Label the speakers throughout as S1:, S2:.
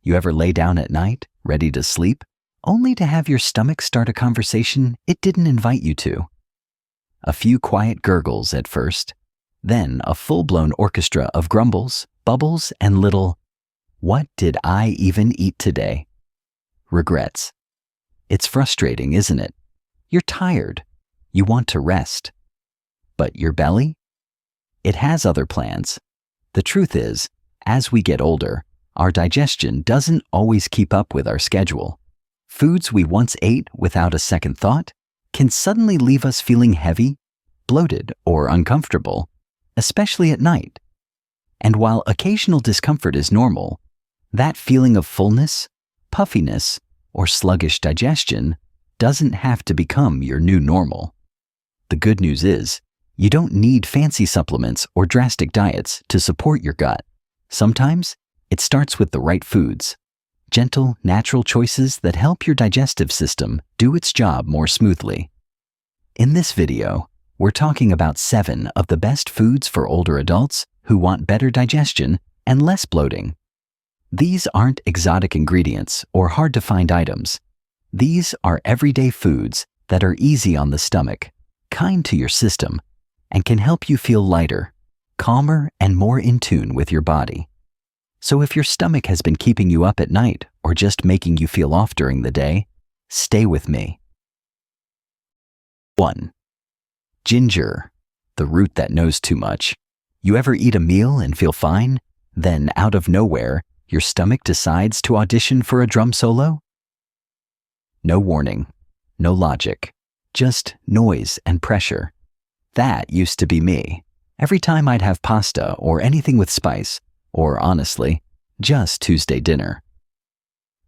S1: You ever lay down at night, ready to sleep, only to have your stomach start a conversation it didn't invite you to? A few quiet gurgles at first, then a full-blown orchestra of grumbles, bubbles, and little, "What did I even eat today?" regrets. It's frustrating, isn't it? You're tired. You want to rest. But your belly? It has other plans. The truth is, as we get older, our digestion doesn't always keep up with our schedule. Foods we once ate without a second thought can suddenly leave us feeling heavy, bloated, or uncomfortable, especially at night. And while occasional discomfort is normal, that feeling of fullness, puffiness, or sluggish digestion doesn't have to become your new normal. The good news is, you don't need fancy supplements or drastic diets to support your gut. Sometimes, it starts with the right foods, gentle, natural choices that help your digestive system do its job more smoothly. In this video, we're talking about 7 of the best foods for older adults who want better digestion and less bloating. These aren't exotic ingredients or hard-to-find items. These are everyday foods that are easy on the stomach, kind to your system, and can help you feel lighter, calmer, and more in tune with your body. So if your stomach has been keeping you up at night or just making you feel off during the day, stay with me. 1. Ginger, the root that knows too much. You ever eat a meal and feel fine, then out of nowhere, your stomach decides to audition for a drum solo? No warning, no logic, just noise and pressure. That used to be me. Every time I'd have pasta or anything with spice, or honestly, just Tuesday dinner.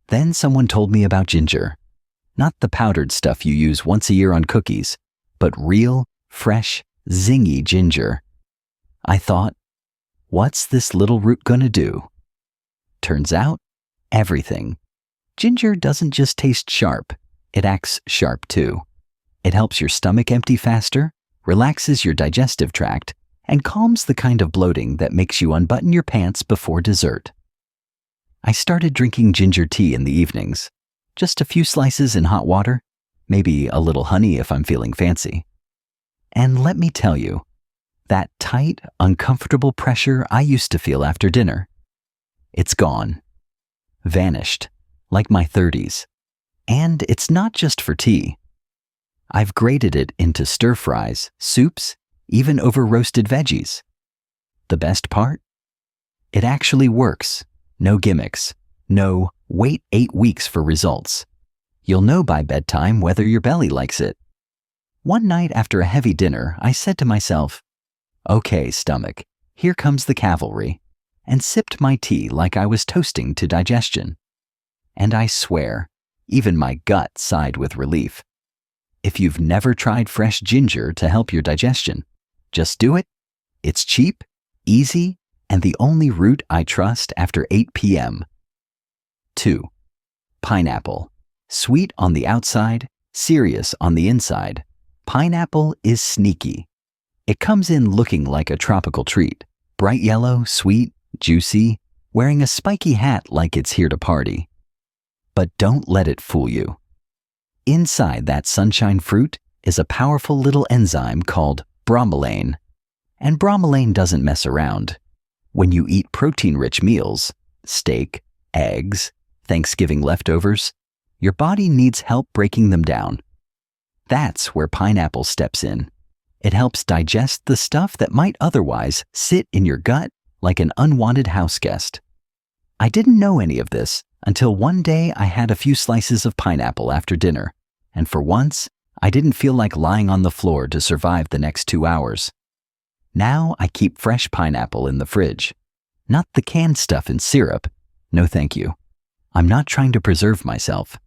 S1: Then someone told me about ginger. Not the powdered stuff you use once a year on cookies, but real, fresh, zingy ginger. I thought, what's this little root gonna do? Turns out, everything. Ginger doesn't just taste sharp, it acts sharp too. It helps your stomach empty faster, relaxes your digestive tract, and calms the kind of bloating that makes you unbutton your pants before dessert. I started drinking ginger tea in the evenings. Just a few slices in hot water, maybe a little honey if I'm feeling fancy. And let me tell you, that tight, uncomfortable pressure I used to feel after dinner, it's gone. Vanished, like my 30s. And it's not just for tea. I've grated it into stir-fries, soups, even over roasted veggies. The best part? It actually works. No gimmicks. No, wait 8 weeks for results. You'll know by bedtime whether your belly likes it. One night after a heavy dinner, I said to myself, "Okay, stomach, here comes the cavalry," and sipped my tea like I was toasting to digestion. And I swear, even my gut sighed with relief. If you've never tried fresh ginger to help your digestion, just do it. It's cheap, easy, and the only root I trust after 8 p.m. 2. Pineapple. Sweet on the outside, serious on the inside. Pineapple is sneaky. It comes in looking like a tropical treat. Bright yellow, sweet, juicy, wearing a spiky hat like it's here to party. But don't let it fool you. Inside that sunshine fruit is a powerful little enzyme called bromelain. And bromelain doesn't mess around. When you eat protein-rich meals, steak, eggs, Thanksgiving leftovers, your body needs help breaking them down. That's where pineapple steps in. It helps digest the stuff that might otherwise sit in your gut like an unwanted house guest. I didn't know any of this until one day I had a few slices of pineapple after dinner, and for once, I didn't feel like lying on the floor to survive the next 2 hours. Now I keep fresh pineapple in the fridge. Not the canned stuff in syrup. No thank you. I'm not trying to preserve myself.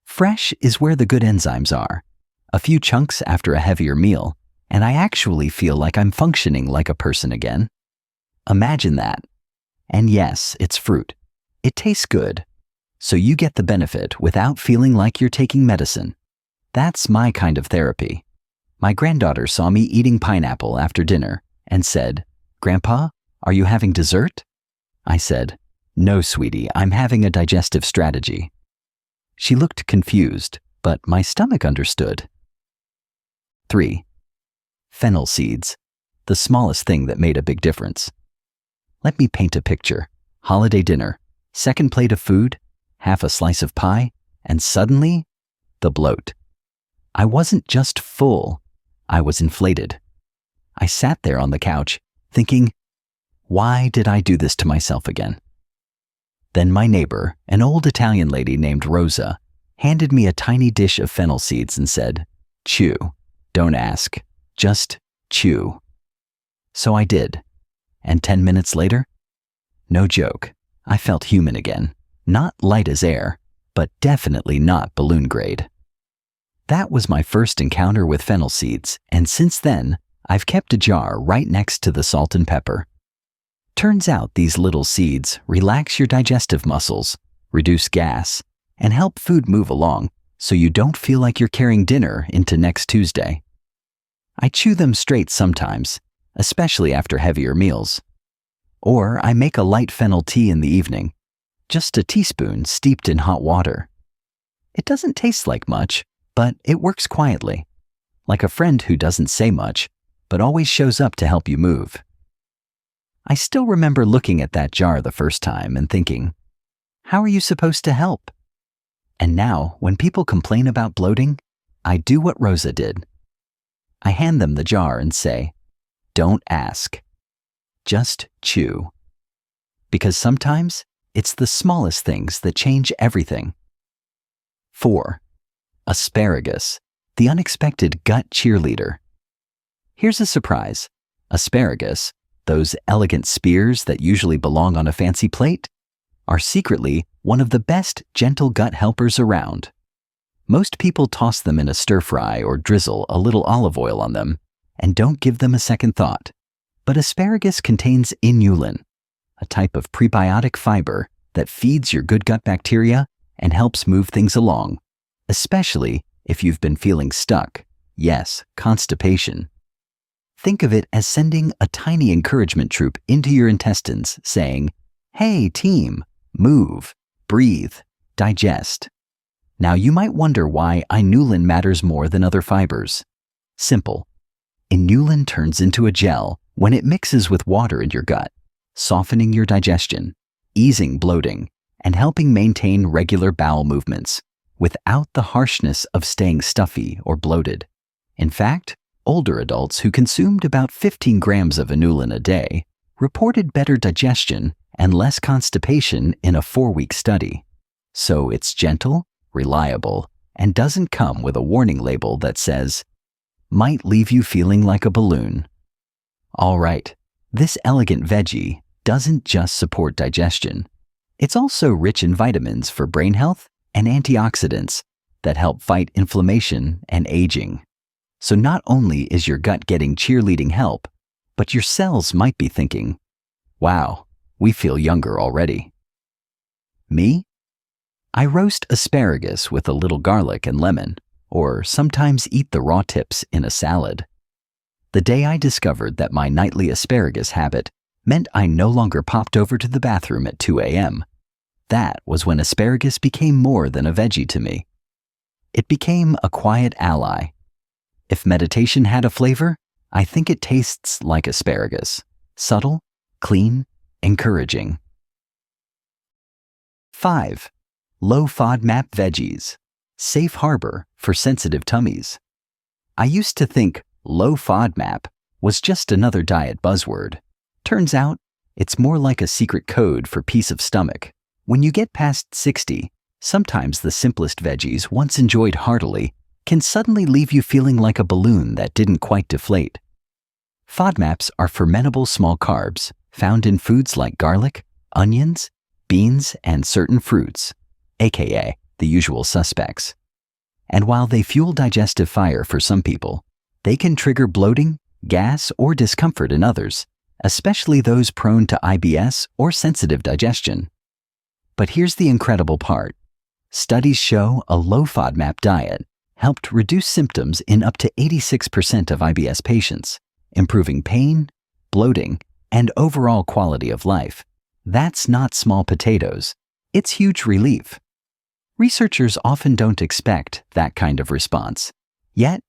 S1: Fresh is where the good enzymes are. A few chunks after a heavier meal, and I actually feel like I'm functioning like a person again. Imagine that. And yes, it's fruit. It tastes good. So you get the benefit without feeling like you're taking medicine. That's my kind of therapy. My granddaughter saw me eating pineapple after dinner and said, "Grandpa, are you having dessert?" I said, "No, sweetie, I'm having a digestive strategy." She looked confused, but my stomach understood. 3. Fennel seeds, the smallest thing that made a big difference. Let me paint a picture. Holiday dinner, second plate of food, half a slice of pie, and suddenly, the bloat. I wasn't just full, I was inflated. I sat there on the couch, thinking, why did I do this to myself again? Then my neighbor, an old Italian lady named Rosa, handed me a tiny dish of fennel seeds and said, "Chew. Don't ask. Just chew." So I did. And 10 minutes later, no joke, I felt human again. Not light as air, but definitely not balloon grade. That was my first encounter with fennel seeds, and since then, I've kept a jar right next to the salt and pepper. Turns out these little seeds relax your digestive muscles, reduce gas, and help food move along so you don't feel like you're carrying dinner into next Tuesday. I chew them straight sometimes, especially after heavier meals. Or I make a light fennel tea in the evening, just a teaspoon steeped in hot water. It doesn't taste like much, but it works quietly, like a friend who doesn't say much, but always shows up to help you move. I still remember looking at that jar the first time and thinking, how are you supposed to help? And now, when people complain about bloating, I do what Rosa did. I hand them the jar and say, don't ask. Just chew. Because sometimes, it's the smallest things that change everything. 4. Asparagus, the unexpected gut cheerleader. Here's a surprise. Asparagus, those elegant spears that usually belong on a fancy plate, are secretly one of the best gentle gut helpers around. Most people toss them in a stir-fry or drizzle a little olive oil on them and don't give them a second thought. But asparagus contains inulin, a type of prebiotic fiber that feeds your good gut bacteria and helps move things along, especially if you've been feeling stuck. Yes, constipation. Think of it as sending a tiny encouragement troop into your intestines saying, hey team, move, breathe, digest. Now you might wonder why inulin matters more than other fibers. Simple. Inulin turns into a gel when it mixes with water in your gut, softening your digestion, easing bloating, and helping maintain regular bowel movements without the harshness of staying stuffy or bloated. In fact, older adults who consumed about 15 grams of inulin a day reported better digestion and less constipation in a 4-week study. So it's gentle, reliable, and doesn't come with a warning label that says, might leave you feeling like a balloon. All right, this elegant veggie doesn't just support digestion. It's also rich in vitamins for brain health and antioxidants that help fight inflammation and aging. So not only is your gut getting cheerleading help, but your cells might be thinking, wow, we feel younger already. Me? I roast asparagus with a little garlic and lemon, or sometimes eat the raw tips in a salad. The day I discovered that my nightly asparagus habit meant I no longer popped over to the bathroom at 2 a.m., that was when asparagus became more than a veggie to me. It became a quiet ally. If meditation had a flavor, I think it tastes like asparagus. Subtle, clean, encouraging. 5. Low FODMAP veggies. Safe harbor for sensitive tummies. I used to think low FODMAP was just another diet buzzword. Turns out, it's more like a secret code for peace of stomach. When you get past 60, sometimes the simplest veggies once enjoyed heartily can suddenly leave you feeling like a balloon that didn't quite deflate. FODMAPs are fermentable small carbs found in foods like garlic, onions, beans, and certain fruits, aka the usual suspects. And while they fuel digestive fire for some people, they can trigger bloating, gas, or discomfort in others, especially those prone to IBS or sensitive digestion. But here's the incredible part. Studies show a low FODMAP diet helped reduce symptoms in up to 86% of IBS patients, improving pain, bloating, and overall quality of life, That's not small potatoes. It's huge relief. Researchers often don't expect that kind of response. Yet,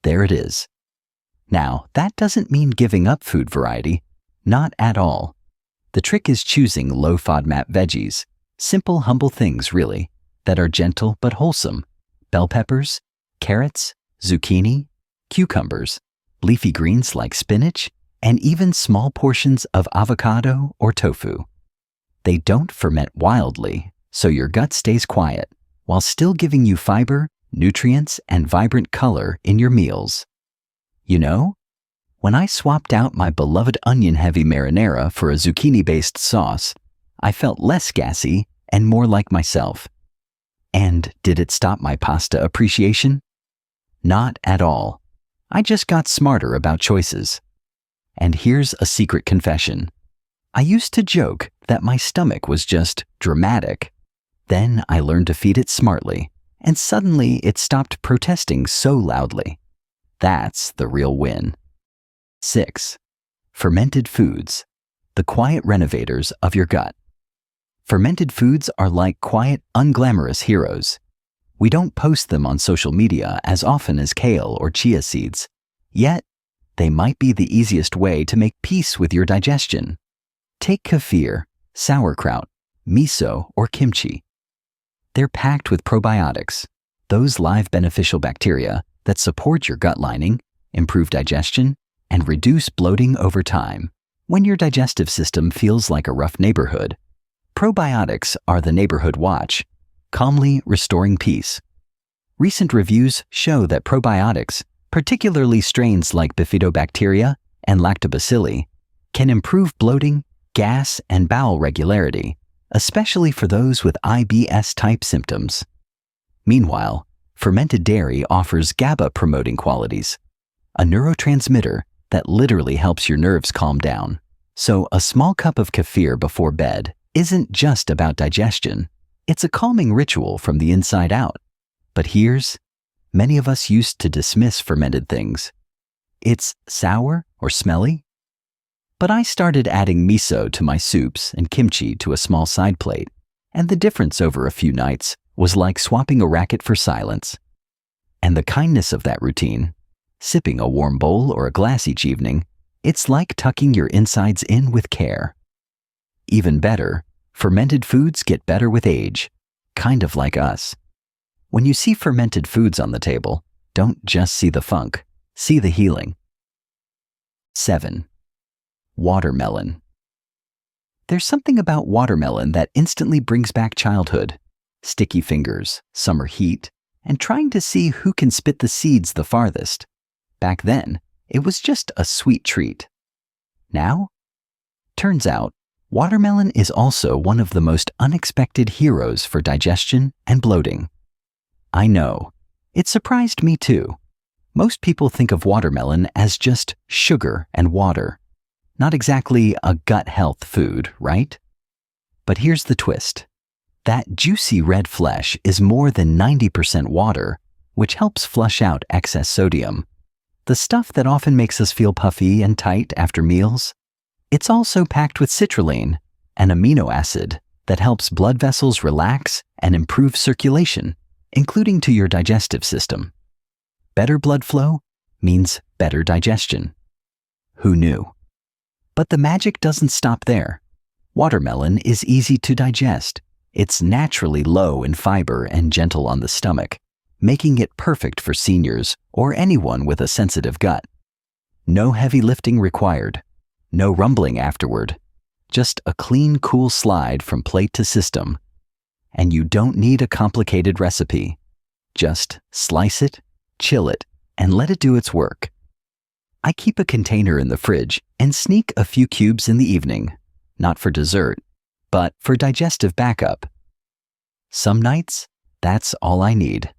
S1: there it is. Now, that doesn't mean giving up food variety. Not at all. The trick is choosing low FODMAP veggies. Simple, humble things, really, that are gentle but wholesome. Bell peppers, carrots, zucchini, cucumbers, leafy greens like spinach, and even small portions of avocado or tofu. They don't ferment wildly, so your gut stays quiet, while still giving you fiber, nutrients, and vibrant color in your meals. You know, when I swapped out my beloved onion-heavy marinara for a zucchini-based sauce, I felt less gassy and more like myself. And did it stop my pasta appreciation? Not at all. I just got smarter about choices. And here's a secret confession. I used to joke that my stomach was just dramatic. Then I learned to feed it smartly, and suddenly it stopped protesting so loudly. That's the real win. 6. Fermented foods, the quiet renovators of your gut. Fermented foods are like quiet, unglamorous heroes. We don't post them on social media as often as kale or chia seeds. Yet, they might be the easiest way to make peace with your digestion. Take kefir, sauerkraut, miso, or kimchi. They're packed with probiotics, those live beneficial bacteria that support your gut lining, improve digestion, and reduce bloating over time. When your digestive system feels like a rough neighborhood, probiotics are the neighborhood watch, calmly restoring peace. Recent reviews show that probiotics, particularly strains like bifidobacteria and lactobacilli, can improve bloating, gas, and bowel regularity, especially for those with IBS-type symptoms. Meanwhile, fermented dairy offers GABA-promoting qualities, a neurotransmitter that literally helps your nerves calm down. So a small cup of kefir before bed isn't just about digestion. It's a calming ritual from the inside out. But many of us used to dismiss fermented things. It's sour or smelly? But I started adding miso to my soups and kimchi to a small side plate, and the difference over a few nights was like swapping a racket for silence. And the kindness of that routine, sipping a warm bowl or a glass each evening, it's like tucking your insides in with care. Even better, fermented foods get better with age, kind of like us. When you see fermented foods on the table, don't just see the funk, see the healing. 7. Watermelon. There's something about watermelon that instantly brings back childhood. Sticky fingers, summer heat, and trying to see who can spit the seeds the farthest. Back then, it was just a sweet treat. Now? Turns out, watermelon is also one of the most unexpected heroes for digestion and bloating. I know. It surprised me too. Most people think of watermelon as just sugar and water. Not exactly a gut health food, right? But here's the twist. That juicy red flesh is more than 90% water, which helps flush out excess sodium. The stuff that often makes us feel puffy and tight after meals. It's also packed with citrulline, an amino acid that helps blood vessels relax and improve circulation, including to your digestive system. Better blood flow means better digestion. Who knew? But the magic doesn't stop there. Watermelon is easy to digest. It's naturally low in fiber and gentle on the stomach, making it perfect for seniors or anyone with a sensitive gut. No heavy lifting required. No rumbling afterward. Just a clean, cool slide from plate to system. And you don't need a complicated recipe. Just slice it, chill it, and let it do its work. I keep a container in the fridge and sneak a few cubes in the evening, not for dessert, but for digestive backup. Some nights, that's all I need.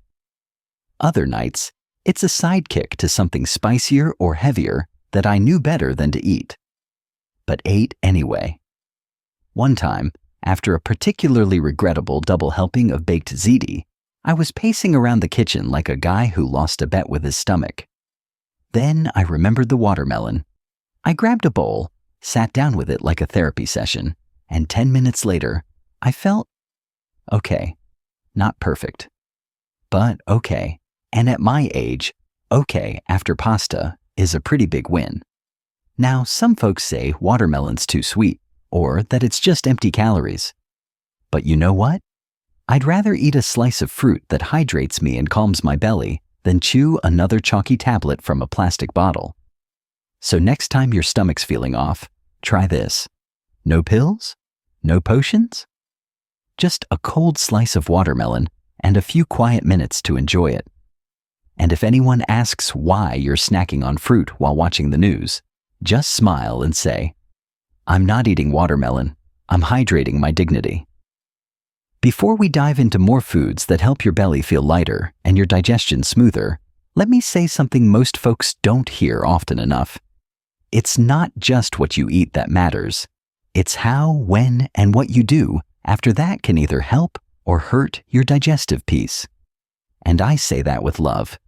S1: Other nights, it's a sidekick to something spicier or heavier that I knew better than to eat, but ate anyway. One time, after a particularly regrettable double helping of baked ziti, I was pacing around the kitchen like a guy who lost a bet with his stomach. Then I remembered the watermelon. I grabbed a bowl, sat down with it like a therapy session, and 10 minutes later, I felt okay. Not perfect, but okay. And at my age, okay after pasta is a pretty big win. Now, some folks say watermelon's too sweet, or that it's just empty calories. But you know what? I'd rather eat a slice of fruit that hydrates me and calms my belly than chew another chalky tablet from a plastic bottle. So next time your stomach's feeling off, try this. No pills? No potions? Just a cold slice of watermelon and a few quiet minutes to enjoy it. And if anyone asks why you're snacking on fruit while watching the news, just smile and say, "I'm not eating watermelon. I'm hydrating my dignity." Before we dive into more foods that help your belly feel lighter and your digestion smoother, let me say something most folks don't hear often enough. It's not just what you eat that matters. It's how, when, and what you do after that can either help or hurt your digestive piece. And I say that with love,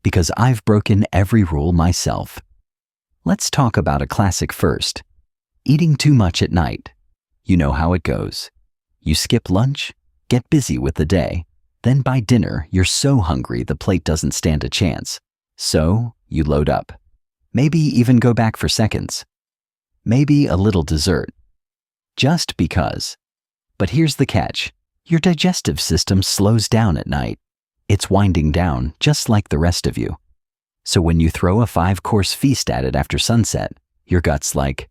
S1: because I've broken every rule myself. Let's talk about a classic first. Eating too much at night. You know how it goes. You skip lunch, get busy with the day, then by dinner you're so hungry the plate doesn't stand a chance. So you load up. Maybe even go back for seconds. Maybe a little dessert. Just because. But here's the catch. Your digestive system slows down at night. It's winding down just like the rest of you. So when you throw a 5-course feast at it after sunset, your gut's like,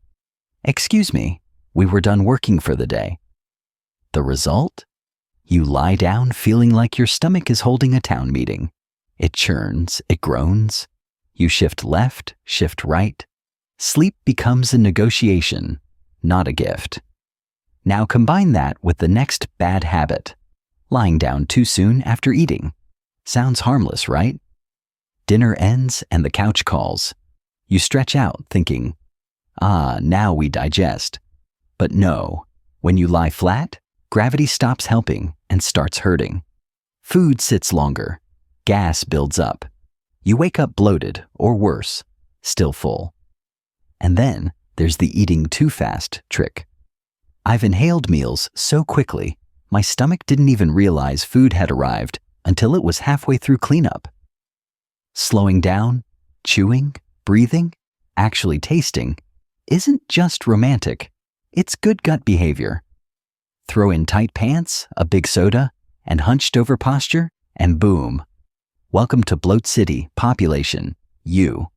S1: "Excuse me, we were done working for the day." The result? You lie down feeling like your stomach is holding a town meeting. It churns, it groans. You shift left, shift right. Sleep becomes a negotiation, not a gift. Now combine that with the next bad habit, lying down too soon after eating. Sounds harmless, right? Dinner ends and the couch calls. You stretch out thinking, now we digest. But no, when you lie flat, gravity stops helping and starts hurting. Food sits longer. Gas builds up. You wake up bloated, or worse, still full. And then there's the eating too fast trick. I've inhaled meals so quickly, my stomach didn't even realize food had arrived until it was halfway through cleanup. Slowing down, chewing, breathing, actually tasting, isn't just romantic, it's good gut behavior. Throw in tight pants, a big soda, and hunched over posture, and boom. Welcome to Bloat City, population, you.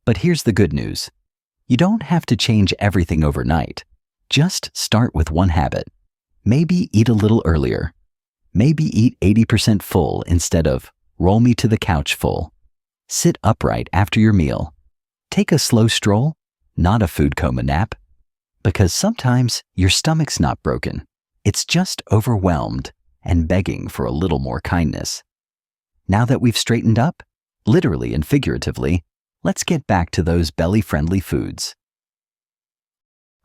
S1: But here's the good news. You don't have to change everything overnight. Just start with one habit. Maybe eat a little earlier. Maybe eat 80% full instead of roll me to the couch full. Sit upright after your meal. Take a slow stroll, not a food coma nap. Because sometimes your stomach's not broken. It's just overwhelmed and begging for a little more kindness. Now that we've straightened up, literally and figuratively, let's get back to those belly-friendly foods.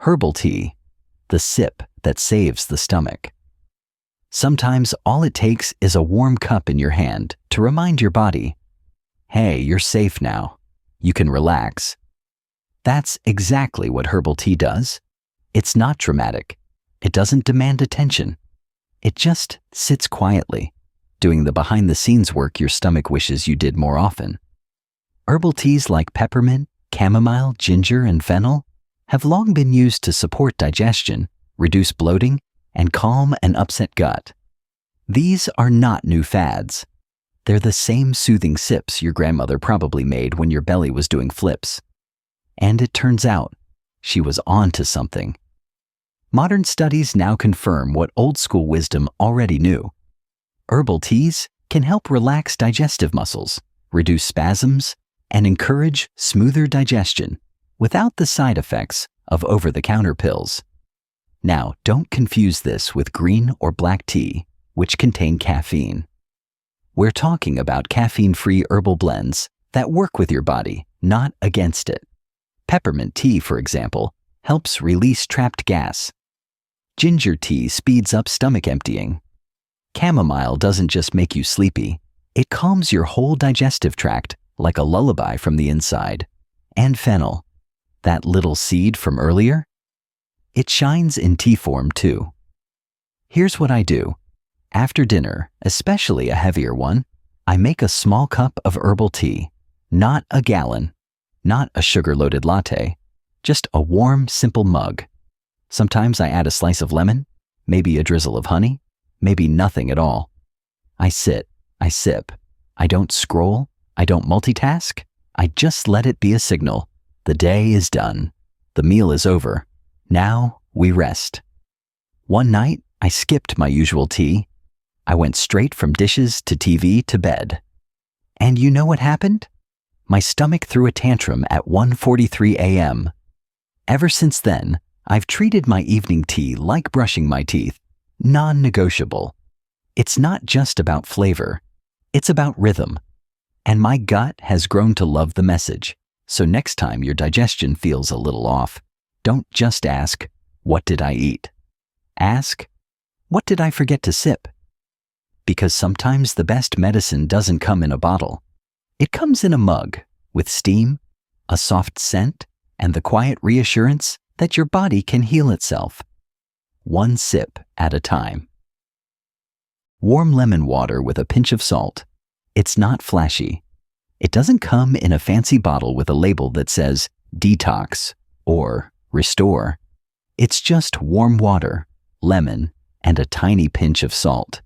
S1: Herbal tea, the sip that saves the stomach. Sometimes all it takes is a warm cup in your hand to remind your body, hey, you're safe now. You can relax. That's exactly what herbal tea does. It's not dramatic. It doesn't demand attention. It just sits quietly, doing the behind-the-scenes work your stomach wishes you did more often. Herbal teas like peppermint, chamomile, ginger, and fennel have long been used to support digestion, reduce bloating, and calm an upset gut. These are not new fads. They're the same soothing sips your grandmother probably made when your belly was doing flips. And it turns out, she was onto something. Modern studies now confirm what old-school wisdom already knew. Herbal teas can help relax digestive muscles, reduce spasms, and encourage smoother digestion without the side effects of over-the-counter pills. Now, don't confuse this with green or black tea, which contain caffeine. We're talking about caffeine-free herbal blends that work with your body, not against it. Peppermint tea, for example, helps release trapped gas. Ginger tea speeds up stomach emptying. Chamomile doesn't just make you sleepy, it calms your whole digestive tract like a lullaby from the inside. And fennel, that little seed from earlier? It shines in tea form too. Here's what I do. After dinner, especially a heavier one, I make a small cup of herbal tea, not a gallon, not a sugar-loaded latte, just a warm, simple mug. Sometimes I add a slice of lemon, maybe a drizzle of honey, maybe nothing at all. I sit, I sip. I don't scroll, I don't multitask. I just let it be a signal. The day is done. The meal is over. Now we rest. One night, I skipped my usual tea. I went straight from dishes to TV to bed. And you know what happened? My stomach threw a tantrum at 1:43 a.m. Ever since then, I've treated my evening tea like brushing my teeth, non-negotiable. It's not just about flavor, it's about rhythm. And my gut has grown to love the message. So next time your digestion feels a little off, don't just ask, what did I eat? Ask, what did I forget to sip? Because sometimes the best medicine doesn't come in a bottle. It comes in a mug, with steam, a soft scent, and the quiet reassurance that your body can heal itself. One sip at a time. Warm lemon water with a pinch of salt. It's not flashy. It doesn't come in a fancy bottle with a label that says detox or restore. It's just warm water, lemon, and a tiny pinch of salt.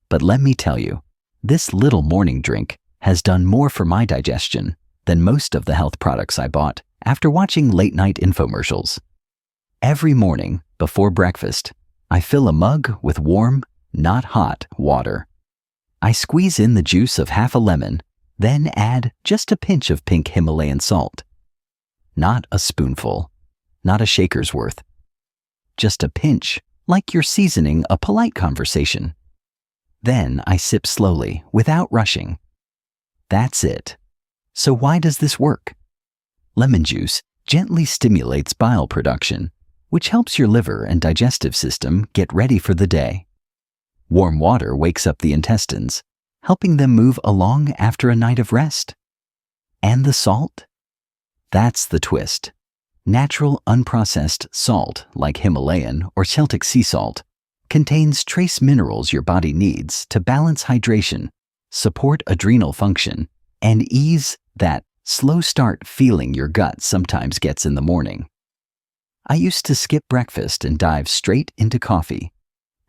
S1: But let me tell you, this little morning drink has done more for my digestion than most of the health products I bought after watching late-night infomercials. Every morning, before breakfast, I fill a mug with warm, not hot, water. I squeeze in the juice of half a lemon, then add just a pinch of pink Himalayan salt. Not a spoonful, not a shaker's worth. Just a pinch, like you're seasoning a polite conversation. Then I sip slowly, without rushing. That's it. So why does this work? Lemon juice gently stimulates bile production, which helps your liver and digestive system get ready for the day. Warm water wakes up the intestines, helping them move along after a night of rest. And the salt? That's the twist. Natural unprocessed salt, like Himalayan or Celtic sea salt, contains trace minerals your body needs to balance hydration, support adrenal function, and ease that slow start feeling your gut sometimes gets in the morning. I used to skip breakfast and dive straight into coffee.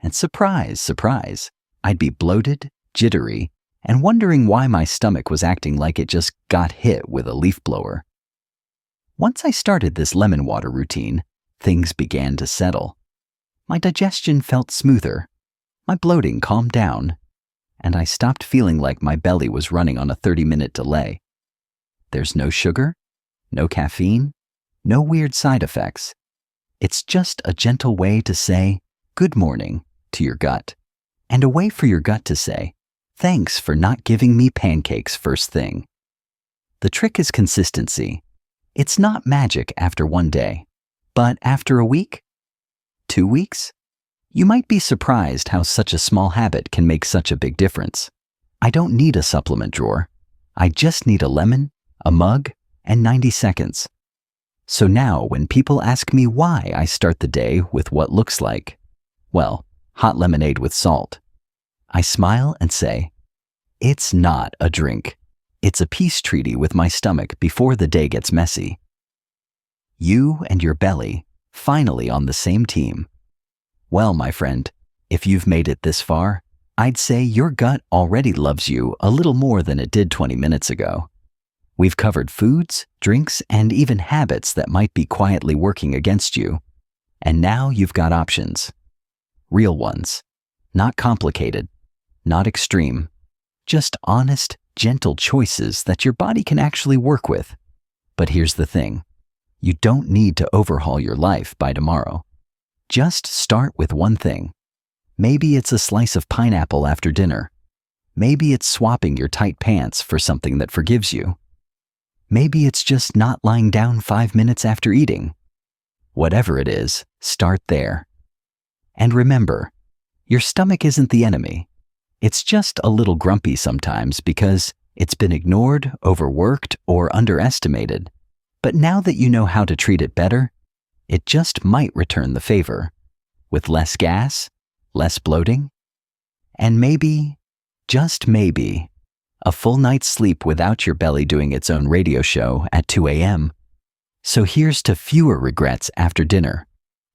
S1: And surprise, surprise, I'd be bloated, jittery, and wondering why my stomach was acting like it just got hit with a leaf blower. Once I started this lemon water routine, things began to settle. My digestion felt smoother, my bloating calmed down, and I stopped feeling like my belly was running on a 30-minute delay. There's no sugar, no caffeine, no weird side effects. It's just a gentle way to say good morning to your gut, and a way for your gut to say, thanks for not giving me pancakes first thing. The trick is consistency. It's not magic after one day, but after a week, 2 weeks, you might be surprised how such a small habit can make such a big difference. I don't need a supplement drawer. I just need a lemon, a mug, and 90 seconds. So now when people ask me why I start the day with what looks like, well, hot lemonade with salt, I smile and say, it's not a drink. It's a peace treaty with my stomach before the day gets messy. You and your belly, finally on the same team. Well, my friend, if you've made it this far, I'd say your gut already loves you a little more than it did 20 minutes ago. We've covered foods, drinks, and even habits that might be quietly working against you. And now you've got options. Real ones. Not complicated. Not extreme. Just honest, gentle choices that your body can actually work with. But here's the thing. You don't need to overhaul your life by tomorrow. Just start with one thing. Maybe it's a slice of pineapple after dinner. Maybe it's swapping your tight pants for something that forgives you. Maybe it's just not lying down 5 minutes after eating. Whatever it is, start there. And remember, your stomach isn't the enemy. It's just a little grumpy sometimes because it's been ignored, overworked, or underestimated. But now that you know how to treat it better, it just might return the favor, with less gas, less bloating, and maybe, just maybe, a full night's sleep without your belly doing its own radio show at 2 a.m. So here's to fewer regrets after dinner,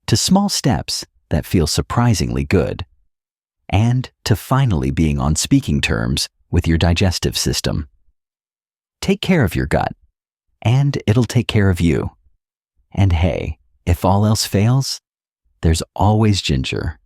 S1: to small steps that feel surprisingly good, and to finally being on speaking terms with your digestive system. Take care of your gut, and it'll take care of you. And hey, if all else fails, there's always ginger.